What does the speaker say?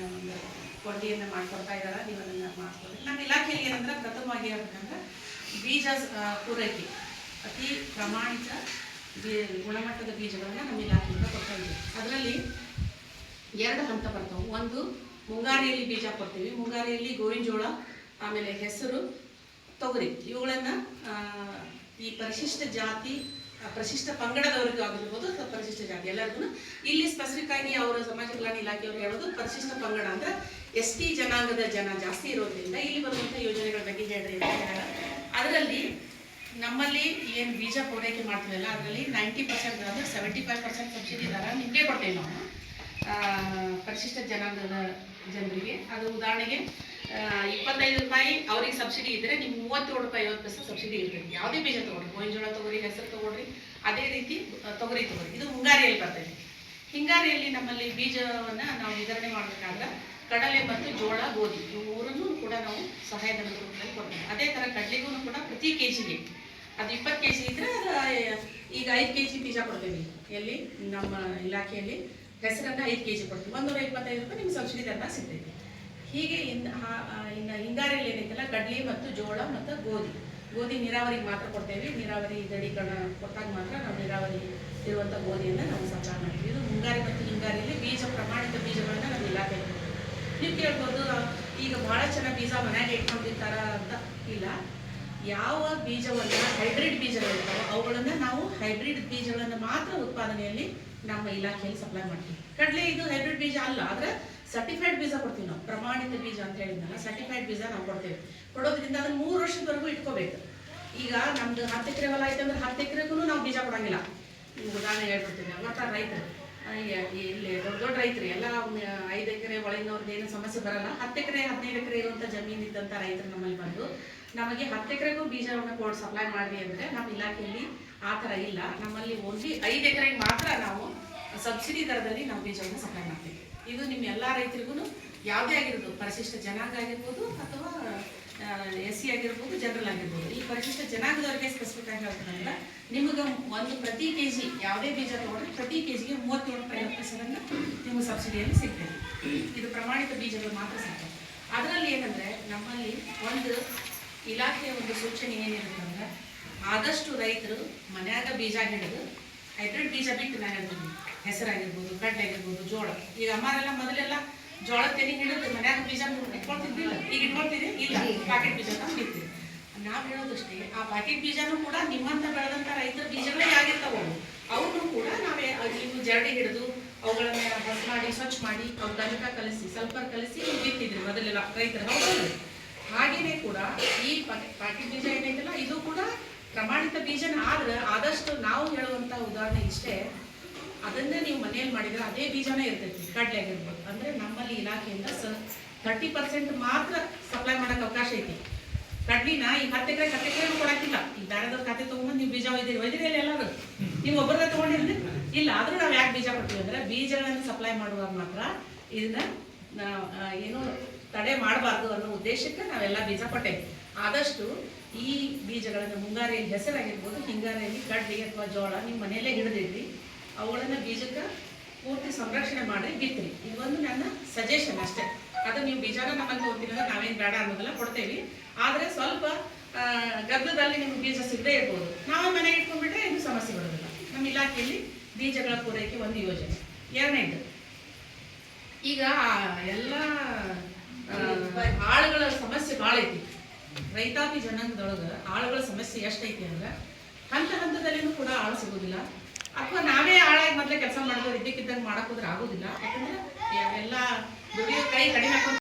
ಒಂದು ಕೊಡುಗೆಯನ್ನು ಮಾಡಿಕೊಡ್ತಾ ಇದ್ದಾರೆ. ನೀವು ಅದನ್ನು ಮಾಡ್ಕೊಳ್ಳಿ. ನಮ್ಮ ಇಲಾಖೆಯಲ್ಲಿ ಏನಂದ್ರೆ ಪ್ರಥಮವಾಗಿ ಹೇಳ್ಬೇಕಂದ್ರೆ ಬೀಜ ಪೂರೈಕೆ ಅತಿ ಪ್ರಮಾಣಿತ ಗುಣಮಟ್ಟದ ಬೀಜಗಳನ್ನು ನಮ್ಮ ಇಲಾಖೆಯಿಂದ ಕೊಡ್ತಾ ಇದ್ದೀವಿ. ಅದರಲ್ಲಿ ಎರಡು ಹಂತ ಬರ್ತಾವೆ. ಒಂದು ಮುಂಗಾರಿಯಲ್ಲಿ ಬೀಜ ಕೊಡ್ತೀವಿ. ಮುಂಗಾರಿಯಲ್ಲಿ ಗೋವಿನ ಜೋಳ, ಆಮೇಲೆ ಹೆಸರು, ತೊಗರಿ ಇವುಗಳನ್ನು ಈ ಪರಿಶಿಷ್ಟ ಜಾತಿ ಪರಿಶಿಷ್ಟ ಪಂಗಡದವ್ರಿಗೆ ಆಗಿರ್ಬೋದು ಅಥವಾ ಪರಿಶಿಷ್ಟ ಜಾತಿ ಎಲ್ಲರಿಗೂ ಇಲ್ಲಿ ಸ್ಪೆಸಿಫಿಕ್ ಆಗಿ ಅವರ ಸಮಾಜ ಕಲ್ಯಾಣ ಇಲಾಖೆಯವರು ಹೇಳೋದು ಪರಿಶಿಷ್ಟ ಪಂಗಡ ಅಂದ್ರೆ ST ಜನಾಂಗದ ಜನ ಜಾಸ್ತಿ ಇರೋದ್ರಿಂದ ಇಲ್ಲಿ ಬರುವಂಥ ಯೋಜನೆಗಳ ಬಗ್ಗೆ ಹೇಳ್ರಿ ಅಂತ ಹೇಳ. ಅದರಲ್ಲಿ ನಮ್ಮಲ್ಲಿ ಏನು ಬೀಜ ಪೂರೈಕೆ ಮಾಡ್ತೀವಲ್ಲ ಅದರಲ್ಲಿ 90% ಅಂದರೆ 75% ಸಬ್ಸಿಡಿ ದರ ನಿಮಗೆ ಕೊಡ್ತೇವೆ ನಾವು ಪರಿಶಿಷ್ಟ ಜನಾಂಗದ ಜನರಿಗೆ. ಅದು ಉದಾಹರಣೆಗೆ 25 ರೂಪಾಯಿ ಅವ್ರಿಗೆ ಸಬ್ಸಿಡಿ ಇದ್ದರೆ ನಿಮ್ಗೆ 37 ರೂಪಾಯಿ 50% ಸಬ್ಸಿಡಿ ಇರ್ತದೆ. ಯಾವುದೇ ಬೀಜ ತೊಗೊಳ್ರಿ, ಗೋವಿನ ಜೋಳ ತೊಗೊಳ್ರಿ, ಹೆಸರು ತೊಗೊಳ್ರಿ, ಅದೇ ರೀತಿ ತೊಗರಿ ತೊಗೊಳ್ರಿ. ಇದು ಮುಂಗಾರಿಯಲ್ಲಿ ಬರ್ತದೆ. ಹಿಂಗಾರಿಯಲ್ಲಿ ನಮ್ಮಲ್ಲಿ ಬೀಜವನ್ನು ನಾವು ವಿತರಣೆ ಮಾಡಬೇಕಾದ್ರೆ ಕಡಲೆ ಮತ್ತು ಜೋಳ, ಗೋಧಿ ಇವು ಮೂರನ್ನೂ ಕೂಡ ನಾವು ಸಹಾಯಧನ ರೂಪದಲ್ಲಿ ಕೊಡ್ತೀವಿ. ಅದೇ ಥರ ಕಡಲೆಗೂ ಕೂಡ ಪ್ರತಿ ಕೆಜಿಗೆ ಅದು 20 kg ಇದ್ರೆ ಈಗ 5 kg ಬೀಜ ಕೊಡ್ತೇವೆ. ಎಲ್ಲಿ ನಮ್ಮ ಇಲಾಖೆಯಲ್ಲಿ ಹೆಸರನ್ನು 5 kg ಕೊಡ್ತೀವಿ. 125 ರೂಪಾಯಿ ನಿಮ್ಗೆ ಸಬ್ಸಿಡಿ ದರ ಸಿಗ್ತೈತಿ. ಹೀಗೆ ಇನ್ನು ಹಿಂಗಾರಿಯಲ್ಲಿ ಏನೈತಲ್ಲ ಕಡ್ಲಿ ಮತ್ತು ಜೋಳ ಮತ್ತು ಗೋಧಿ ನೀರಾವರಿಗೆ ಮಾತ್ರ ಕೊಡ್ತೇವೆ. ನೀರಾವರಿ ದಡಿಗಳನ್ನ ಕೊಟ್ಟಾಗ ಮಾತ್ರ ನಾವು ನೀರಾವರಿ ಇರುವಂಥ ಗೋಧಿಯನ್ನು ನಾವು ಸಪ್ಲೈ ಮಾಡ್ತೀವಿ. ಇದು ಮುಂಗಾರಿ ಮತ್ತು ಹಿಂಗಾರಿಯಲ್ಲಿ ಬೀಜ ಪ್ರಮಾಣಿತ ಬೀಜಗಳನ್ನು ನಮ್ಮ ಇಲಾಖೆಯಲ್ಲಿ ಕೊಡ್ತೀವಿ. ನೀವು ಕೇಳ್ಬೋದು ಈಗ ಭಾಳ ಚೆನ್ನಾಗಿ ಬೀಜ ಮನೆಯಾಗೆ ಇಟ್ಕೊಂಡಿರ್ತಾರ ಅಂತ. ಇಲ್ಲ, ಯಾವ ಬೀಜವನ್ನು ಹೈಬ್ರಿಡ್ ಬೀಜಗಳಿರ್ತಾವೆ ಅವುಗಳನ್ನು ನಾವು ಹೈಬ್ರಿಡ್ ಬೀಜಗಳನ್ನು ಮಾತ್ರ ಉತ್ಪಾದನೆಯಲ್ಲಿ ನಮ್ಮ ಇಲಾಖೆಯಲ್ಲಿ ಸಪ್ಲೈ ಮಾಡ್ತೀವಿ. ಕಡಲೆ ಇದು ಹೈಬ್ರಿಡ್ ಬೀಜ ಅಲ್ಲ, ಆದರೆ ಸರ್ಟಿಫೈಡ್ ಬೀಜ ಕೊಡ್ತೀವಿ ನಾವು. ಪ್ರಮಾಣಿತ ಬೀಜ ಅಂತ ಹೇಳಿದ್ನಲ್ಲ, ಸರ್ಟಿಫೈಡ್ ಬೀಜ ನಾವು ಕೊಡ್ತೇವೆ. ಕೊಡೋದ್ರಿಂದ ಅದನ್ನು 3 ವರ್ಷದವರೆಗೂ ಇಟ್ಕೋಬೇಕು. ಈಗ ನಮ್ದು 10 ಎಕರೆ ಹೊಲ ಐತೆ ಅಂದ್ರೆ 10 ಎಕರೆಗೂ ನಾವು ಬೀಜ ಕೊಡಂಗಿಲ್ಲ. ಉದಾಹರಣೆ ಹೇಳ್ಬಿಡ್ತೀವಿ. ಮತ್ತು ರೈತರು ಇಲ್ಲಿ ದೊಡ್ಡ ರೈತರು ಎಲ್ಲ 5 ಎಕರೆ ಒಳಗಿನವ್ರದ್ದು ಏನು ಸಮಸ್ಯೆ ಬರಲ್ಲ. 10 ಎಕರೆ 15 ಎಕರೆ ಇರುವಂಥ ಜಮೀನು ಇದ್ದಂಥ ರೈತರು ನಮ್ಮಲ್ಲಿ ಬಂದು ನಮಗೆ 10 ಎಕರೆಗೂ ಬೀಜವನ್ನು ಕೊಟ್ಟು ಸಪ್ಲೈ ಮಾಡಿರಿ ಅಂದರೆ ನಮ್ಮ ಇಲಾಖೆಯಲ್ಲಿ ಆ ಥರ ಇಲ್ಲ. ನಮ್ಮಲ್ಲಿ ಓನ್ಲಿ 5 ಎಕರೆಗೆ ಮಾತ್ರ ನಾವು ಸಬ್ಸಿಡಿ ದರದಲ್ಲಿ ನಾವು ಬೀಜವನ್ನು ಸಪ್ಲೈ ಮಾಡ್ತೀವಿ. ಇದು ನಿಮ್ಮ ಎಲ್ಲ ರೈತರಿಗೂ ಯಾವುದೇ ಆಗಿರ್ಬೋದು, ಪರಿಶಿಷ್ಟ ಜನಾಂಗ ಆಗಿರ್ಬೋದು ಅಥವಾ SC ಆಗಿರ್ಬೋದು, ಜನರಲ್ ಆಗಿರ್ಬೋದು. ಈ ಪರಿಶಿಷ್ಟ ಜನಾಂಗದವರಿಗೆ ಸ್ಪೆಸಿಫಿಕ್ ಆಗಿ ಹೇಳ್ತದಂದ್ರೆ ನಿಮಗೆ ಒಂದು ಪ್ರತಿ kg ಯಾವುದೇ ಬೀಜ ತೊಗೊಂಡ್ರೆ ಪ್ರತಿ kgಗೆ 37 ರೂಪಾಯಿ 50% ನಿಮಗೆ ಸಬ್ಸಿಡಿಯಲ್ಲಿ ಸಿಗ್ತದೆ. ಇದು ಪ್ರಮಾಣಿತ ಬೀಜಗಳು ಮಾತ್ರ ಸಿಗ್ತದೆ. ಅದರಲ್ಲಿ ಏನಂದರೆ ನಮ್ಮಲ್ಲಿ ಒಂದು ಇಲಾಖೆಯ ಒಂದು ಸೂಚನೆ ಏನಿರುತ್ತಂದ್ರೆ ಆದಷ್ಟು ರೈತರು ಮನ್ಯಾಗ ಬೀಜ ಹಿಡಿದು ಹೈಬ್ರಿಡ್ ಬೀಜ ಬಿಟ್ಟು ನಾನು ಹೇಳ್ತೀನಿ, ಹೆಸರಾಗಿರ್ಬೋದು, ಕಡ್ಲೆ ಆಗಿರ್ಬೋದು, ಜೋಳ. ಈಗ ಅಮ್ಮಾರೆಲ್ಲ ಮೊದಲೆಲ್ಲ ಜೋಳ ತೆನಿ ಹಿಡಿದು ಮನ್ಯಾಗ ಬೀಜ ಇಟ್ಕೊಳ್ತಿದ್ದಿಲ್ಲ. ಈಗ ಇಟ್ಕೊಳ್ತೀರಿ ಇಲ್ಲ, ಪ್ಯಾಕೆಟ್ ಬೀಜ ಹಿಡ್ತೀವಿ. ನಾವು ಹೇಳೋದಷ್ಟೇ, ಆ ಪ್ಯಾಕೆಟ್ ಬೀಜನೂ ಕೂಡ ನಿಮ್ಮಂತ ಬೆಳೆದಂಥ ರೈತರ ಬೀಜಗಳೇ ಆಗಿರ್ತಾವೆ. ಅವನು ಕೂಡ ನೀವು ಜರಡಿ ಹಿಡಿದು ಅವುಗಳನ್ನ ಹಸ್ ಮಾಡಿ ಸ್ವಚ್ಛ ಮಾಡಿ ಅವ್ರ ಗಂಜಕ ಕಲಿಸಿ ಸಲ್ಫರ್ ಕಲಿಸಿ ನೀವು ಬಿತ್ತಿದ್ರಿ ಮೊದಲೆಲ್ಲ ರೈತರು. ಹೌದು, ಹಾಗೇನೆ ಕೂಡ ಈ ಪ್ಯಾಕೆಟ್ ಬೀಜ ಏನೈತಲ್ಲ ಇದು ಕೂಡ ಪ್ರಮಾಣಿತ ಬೀಜನ. ಆದ್ರೆ ಆದಷ್ಟು ನಾವು ಹೇಳುವಂಥ ಉದಾಹರಣೆ ಇಷ್ಟೇ, ಅದನ್ನೇ ನೀವು ಮನೆಯಲ್ಲಿ ಮಾಡಿದ್ರೆ ಅದೇ ಬೀಜನೇ ಇರ್ತೈತಿ. ಕಡ್ಲೆ ಆಗಿರ್ಬೋದು ಅಂದರೆ ನಮ್ಮಲ್ಲಿ ಇಲಾಖೆಯಿಂದ 30% ಮಾತ್ರ ಸಪ್ಲೈ ಮಾಡೋಕ್ಕೆ ಅವಕಾಶ ಐತಿ. ಕಡ್ಲಿನ ಈ 10 ಎಕರೆಗೂ ಕೊಡೋಕ್ಕಿಲ್ಲ. ಈಗ ಬೇರೆದವ್ರ ಖಾತೆ ತೊಗೊಂಡು ನೀವು ಬೀಜ ಒಯ್ದಿರಿ ಎಲ್ಲರೂ ನೀವು ಒಬ್ಬರೇ ತೊಗೊಂಡಿರ್ಲಿ ಇಲ್ಲ. ಆದರೂ ನಾವು ಯಾಕೆ ಬೀಜ ಕೊಡ್ತೀವಿ ಅಂದರೆ ಬೀಜಗಳನ್ನು ಸಪ್ಲೈ ಮಾಡುವಾಗ ಮಾತ್ರ ಇದನ್ನ ಏನು ತಡೆ ಮಾಡಬಾರ್ದು ಅನ್ನೋ ಉದ್ದೇಶಕ್ಕೆ ನಾವೆಲ್ಲ ಬೀಜ ಕೊಟ್ಟೇವೆ. ಆದಷ್ಟು ಈ ಬೀಜಗಳನ್ನು ಮುಂಗಾರಿಯಲ್ಲಿ ಹೆಸರಾಗಿರ್ಬೋದು, ಹಿಂಗಾರಿಯಲ್ಲಿ ಕಡ್ಲಿ ಅಥವಾ ಜೋಳ ನಿಮ್ಮ ಮನೆಯಲ್ಲೇ ಹಿಡಿದಿಡ್ರಿ. ಅವುಗಳನ್ನು ಬೀಜಕ್ಕೆ ಪೂರ್ತಿ ಸಂರಕ್ಷಣೆ ಮಾಡಿ ಬಿತ್ತಿರಿ. ಇದೊಂದು ನನ್ನ ಸಜೆಷನ್ ಅಷ್ಟೇ. ಅದು ನೀವು ಬೀಜನ ನಮ್ಮಲ್ಲಿ ತೊಗೊತೀರಂದ್ರೆ ನಾವೇನು ಬೇಡ ಅನ್ನೋದೆಲ್ಲ ಕೊಡ್ತೇವೆ. ಆದರೆ ಸ್ವಲ್ಪ ಗದ್ದಲದಲ್ಲಿ ನಿಮ್ಗೆ ಬೀಜ ಸಿಗದೇ ಇರ್ಬೋದು. ನಾವೇ ಮನೆಗೆ ಇಟ್ಕೊಂಡ್ಬಿಟ್ರೆ ಏನು ಸಮಸ್ಯೆ ಬರೋದಿಲ್ಲ. ನಮ್ಮ ಇಲಾಖೆಯಲ್ಲಿ ಬೀಜಗಳ ಪೂರೈಕೆ ಒಂದು ಯೋಜನೆ. ಎರಡನೇದು, ಈಗ ಎಲ್ಲ ಆಳುಗಳ ಸಮಸ್ಯೆ ಭಾಳ ಐತಿ. ರೈತಾಪಿ ಜನಾಂಗದೊಳಗೆ ಆಳುಗಳ ಸಮಸ್ಯೆ ಎಷ್ಟೈತಿ ಅಂದ್ರೆ ಹಂತದಲ್ಲಿನೂ ಕೂಡ ಆಳು ಸಿಗೋದಿಲ್ಲ. ಅಥವಾ ನಾವೇ ಆಳಾಗಿ ಮೊದಲೇ ಕೆಲಸ ಮಾಡಿದವ್ರು ಇದ್ದಕ್ಕಿದ್ದಂಗೆ ಮಾಡಕ್ಕೆ ಹೋದ್ರೆ ಆಗೋದಿಲ್ಲ. ಯಾಕಂದ್ರೆ ಎಲ್ಲ ದುಡಿಯೋ ಕೈ ಕಡಿಮೆ